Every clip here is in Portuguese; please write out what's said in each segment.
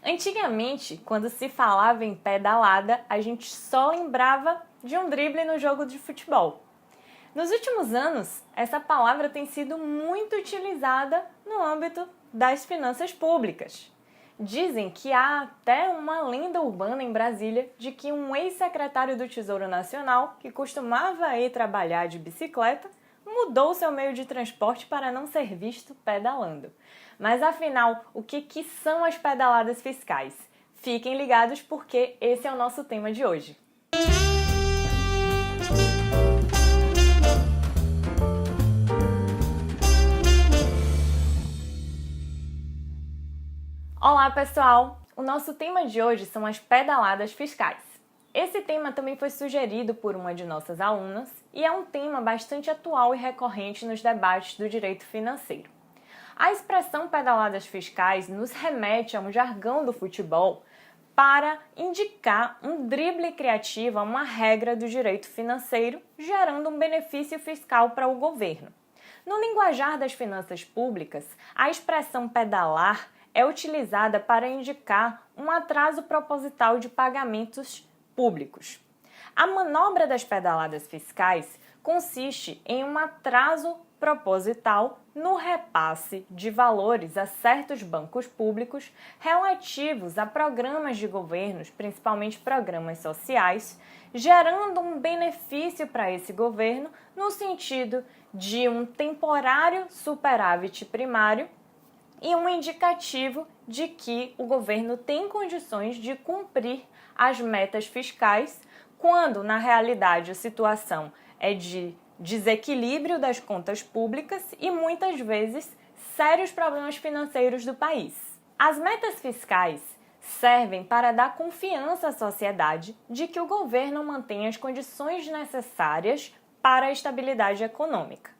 Antigamente, quando se falava em pedalada, a gente só lembrava de um drible no jogo de futebol. Nos últimos anos, essa palavra tem sido muito utilizada no âmbito das finanças públicas. Dizem que há até uma lenda urbana em Brasília de que um ex-secretário do Tesouro Nacional, que costumava ir trabalhar de bicicleta, mudou seu meio de transporte para não ser visto pedalando. Mas afinal, o que são as pedaladas fiscais? Fiquem ligados porque esse é o nosso tema de hoje. Olá pessoal! O nosso tema de hoje são as pedaladas fiscais. Esse tema também foi sugerido por uma de nossas alunas e é um tema bastante atual e recorrente nos debates do direito financeiro. A expressão pedaladas fiscais nos remete a um jargão do futebol para indicar um drible criativo a uma regra do direito financeiro, gerando um benefício fiscal para o governo. No linguajar das finanças públicas, a expressão pedalar é utilizada para indicar um atraso proposital de pagamentos públicos. A manobra das pedaladas fiscais consiste em um atraso proposital no repasse de valores a certos bancos públicos relativos a programas de governos, principalmente programas sociais, gerando um benefício para esse governo no sentido de um temporário superávit primário e um indicativo de que o governo tem condições de cumprir as metas fiscais, quando, na realidade, a situação é de desequilíbrio das contas públicas e, muitas vezes, sérios problemas financeiros do país. As metas fiscais servem para dar confiança à sociedade de que o governo mantém as condições necessárias para a estabilidade econômica.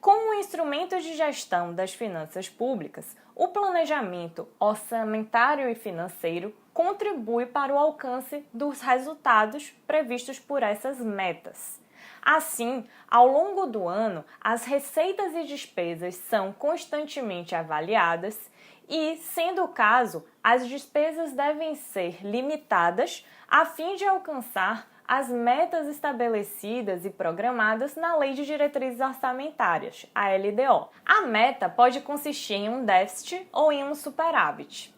Como instrumento de gestão das finanças públicas, o planejamento orçamentário e financeiro contribui para o alcance dos resultados previstos por essas metas. Assim, ao longo do ano, as receitas e despesas são constantemente avaliadas e, sendo o caso, as despesas devem ser limitadas a fim de alcançar as metas estabelecidas e programadas na Lei de Diretrizes Orçamentárias, a LDO. A meta pode consistir em um déficit ou em um superávit.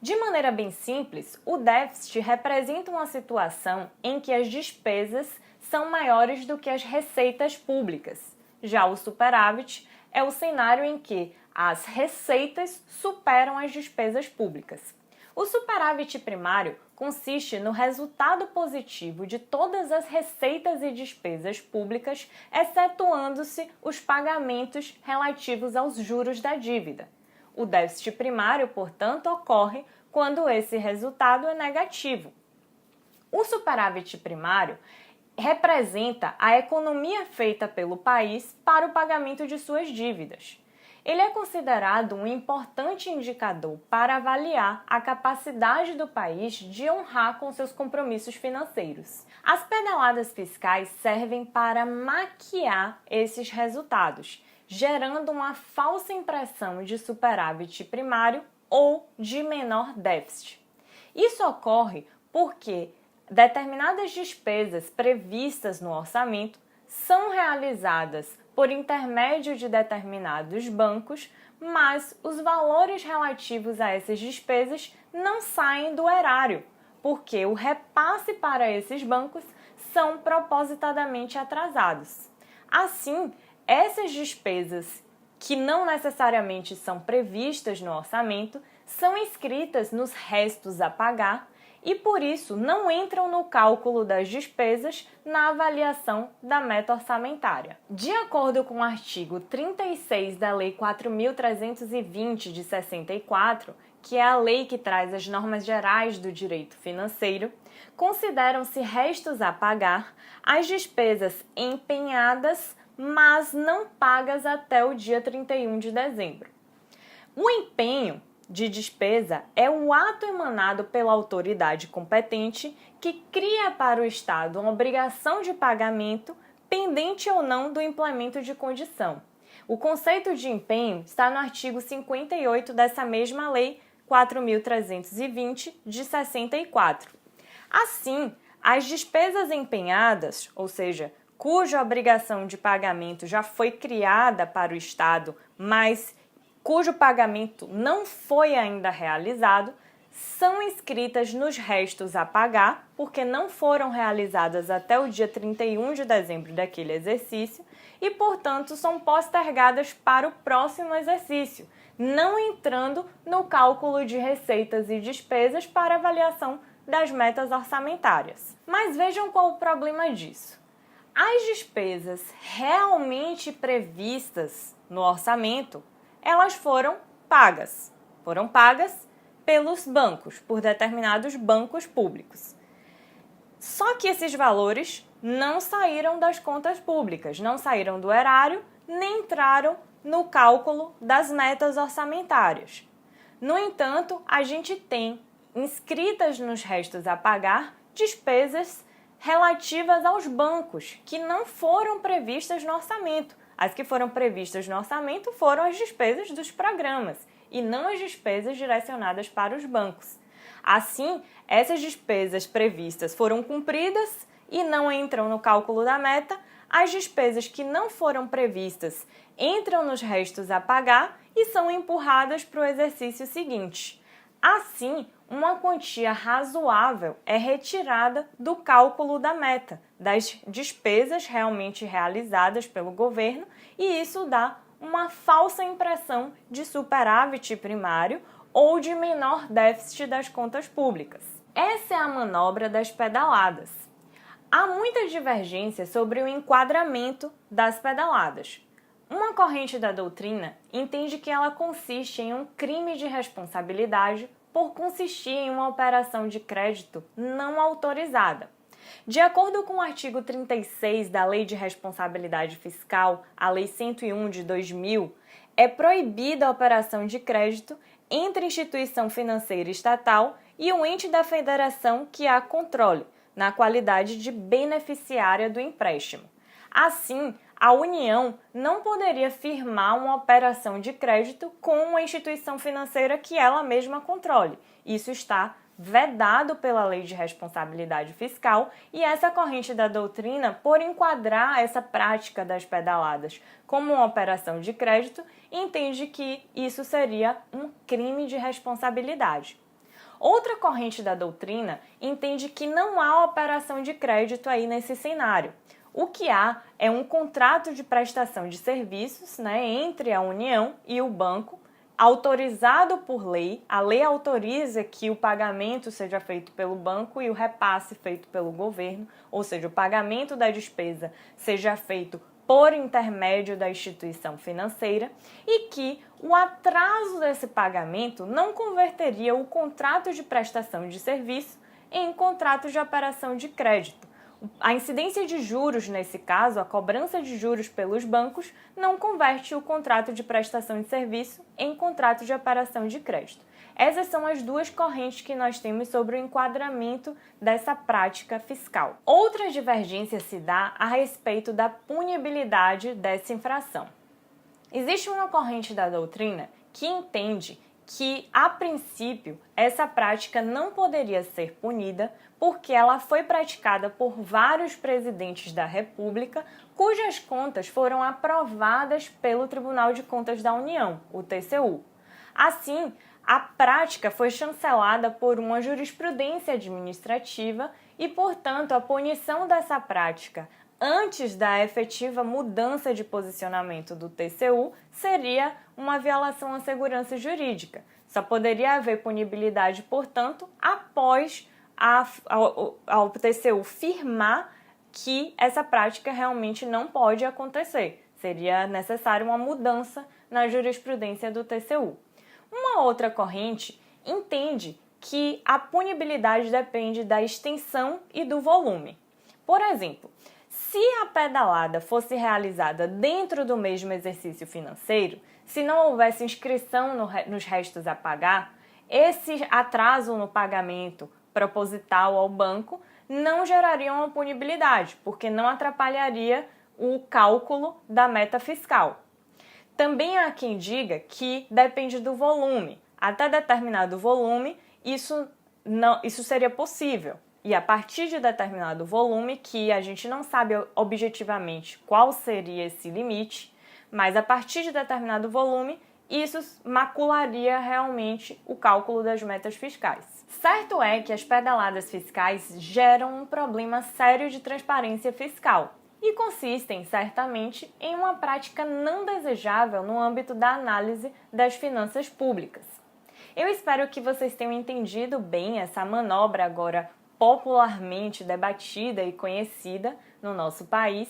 De maneira bem simples, o déficit representa uma situação em que as despesas são maiores do que as receitas públicas. Já o superávit é o cenário em que as receitas superam as despesas públicas. O superávit primário consiste no resultado positivo de todas as receitas e despesas públicas, excetuando-se os pagamentos relativos aos juros da dívida. O déficit primário, portanto, ocorre quando esse resultado é negativo. O superávit primário representa a economia feita pelo país para o pagamento de suas dívidas. Ele é considerado um importante indicador para avaliar a capacidade do país de honrar com seus compromissos financeiros. As pedaladas fiscais servem para maquiar esses resultados, gerando uma falsa impressão de superávit primário ou de menor déficit. Isso ocorre porque determinadas despesas previstas no orçamento são realizadas por intermédio de determinados bancos, mas os valores relativos a essas despesas não saem do erário, porque o repasse para esses bancos são propositadamente atrasados. Assim, essas despesas que não necessariamente são previstas no orçamento são inscritas nos restos a pagar e, por isso, não entram no cálculo das despesas na avaliação da meta orçamentária. De acordo com o artigo 36 da Lei 4.320 de 64, que é a lei que traz as normas gerais do direito financeiro, consideram-se restos a pagar as despesas empenhadas, mas não pagas até o dia 31 de dezembro. O empenho de despesa é o ato emanado pela autoridade competente que cria para o Estado uma obrigação de pagamento, pendente ou não do implemento de condição. O conceito de empenho está no artigo 58 dessa mesma lei, 4.320 de 64. Assim, as despesas empenhadas, ou seja, cuja obrigação de pagamento já foi criada para o Estado, mas cujo pagamento não foi ainda realizado, são inscritas nos restos a pagar, porque não foram realizadas até o dia 31 de dezembro daquele exercício e, portanto, são postergadas para o próximo exercício, não entrando no cálculo de receitas e despesas para avaliação das metas orçamentárias. Mas vejam qual o problema disso. As despesas realmente previstas no orçamento, elas foram pagas. Foram pagas pelos bancos, por determinados bancos públicos. Só que esses valores não saíram das contas públicas, não saíram do erário, nem entraram no cálculo das metas orçamentárias. No entanto, a gente tem inscritas nos restos a pagar despesas relativas aos bancos, que não foram previstas no orçamento. As que foram previstas no orçamento foram as despesas dos programas e não as despesas direcionadas para os bancos. Assim, essas despesas previstas foram cumpridas e não entram no cálculo da meta. As despesas que não foram previstas entram nos restos a pagar e são empurradas para o exercício seguinte. Assim, uma quantia razoável é retirada do cálculo da meta, das despesas realmente realizadas pelo governo, e isso dá uma falsa impressão de superávit primário ou de menor déficit das contas públicas. Essa é a manobra das pedaladas. Há muita divergência sobre o enquadramento das pedaladas. Uma corrente da doutrina entende que ela consiste em um crime de responsabilidade por consistir em uma operação de crédito não autorizada. De acordo com o artigo 36 da Lei de Responsabilidade Fiscal, a Lei 101 de 2000, é proibida a operação de crédito entre instituição financeira estatal e o ente da federação que a controle, na qualidade de beneficiária do empréstimo. Assim, a União não poderia firmar uma operação de crédito com uma instituição financeira que ela mesma controle. Isso está vedado pela Lei de Responsabilidade Fiscal, e essa corrente da doutrina, por enquadrar essa prática das pedaladas como uma operação de crédito, entende que isso seria um crime de responsabilidade. Outra corrente da doutrina entende que não há operação de crédito aí nesse cenário. O que há é um contrato de prestação de serviços, entre a União e o banco, autorizado por lei. A lei autoriza que o pagamento seja feito pelo banco e o repasse feito pelo governo, ou seja, o pagamento da despesa seja feito por intermédio da instituição financeira, e que o atraso desse pagamento não converteria o contrato de prestação de serviço em contrato de operação de crédito. A incidência de juros, nesse caso, a cobrança de juros pelos bancos, não converte o contrato de prestação de serviço em contrato de operação de crédito. Essas são as duas correntes que nós temos sobre o enquadramento dessa prática fiscal. Outra divergência se dá a respeito da punibilidade dessa infração. Existe uma corrente da doutrina que entende que, a princípio, essa prática não poderia ser punida porque ela foi praticada por vários presidentes da República cujas contas foram aprovadas pelo Tribunal de Contas da União, o TCU. Assim, a prática foi chancelada por uma jurisprudência administrativa e, portanto, a punição dessa prática antes da efetiva mudança de posicionamento do TCU seria uma violação à segurança jurídica. Só poderia haver punibilidade, portanto, após ao TCU firmar que essa prática realmente não pode acontecer. Seria necessária uma mudança na jurisprudência do TCU. Uma outra corrente entende que a punibilidade depende da extensão e do volume. Por exemplo, se a pedalada fosse realizada dentro do mesmo exercício financeiro, se não houvesse inscrição nos restos a pagar, esse atraso no pagamento proposital ao banco não geraria uma punibilidade, porque não atrapalharia o cálculo da meta fiscal. Também há quem diga que depende do volume. Até determinado volume, isso seria possível. E a partir de determinado volume, que a gente não sabe objetivamente qual seria esse limite, mas a partir de determinado volume, isso macularia realmente o cálculo das metas fiscais. Certo é que as pedaladas fiscais geram um problema sério de transparência fiscal e consistem, certamente, em uma prática não desejável no âmbito da análise das finanças públicas. Eu espero que vocês tenham entendido bem essa manobra agora popularmente debatida e conhecida no nosso país.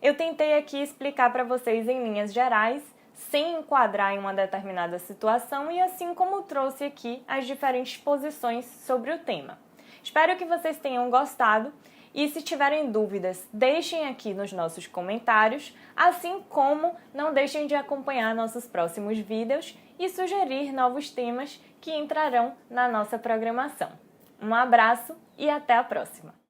Eu tentei aqui explicar para vocês em linhas gerais, sem enquadrar em uma determinada situação e assim como trouxe aqui as diferentes posições sobre o tema. Espero que vocês tenham gostado e se tiverem dúvidas, deixem aqui nos nossos comentários, assim como não deixem de acompanhar nossos próximos vídeos e sugerir novos temas que entrarão na nossa programação. Um abraço e até a próxima!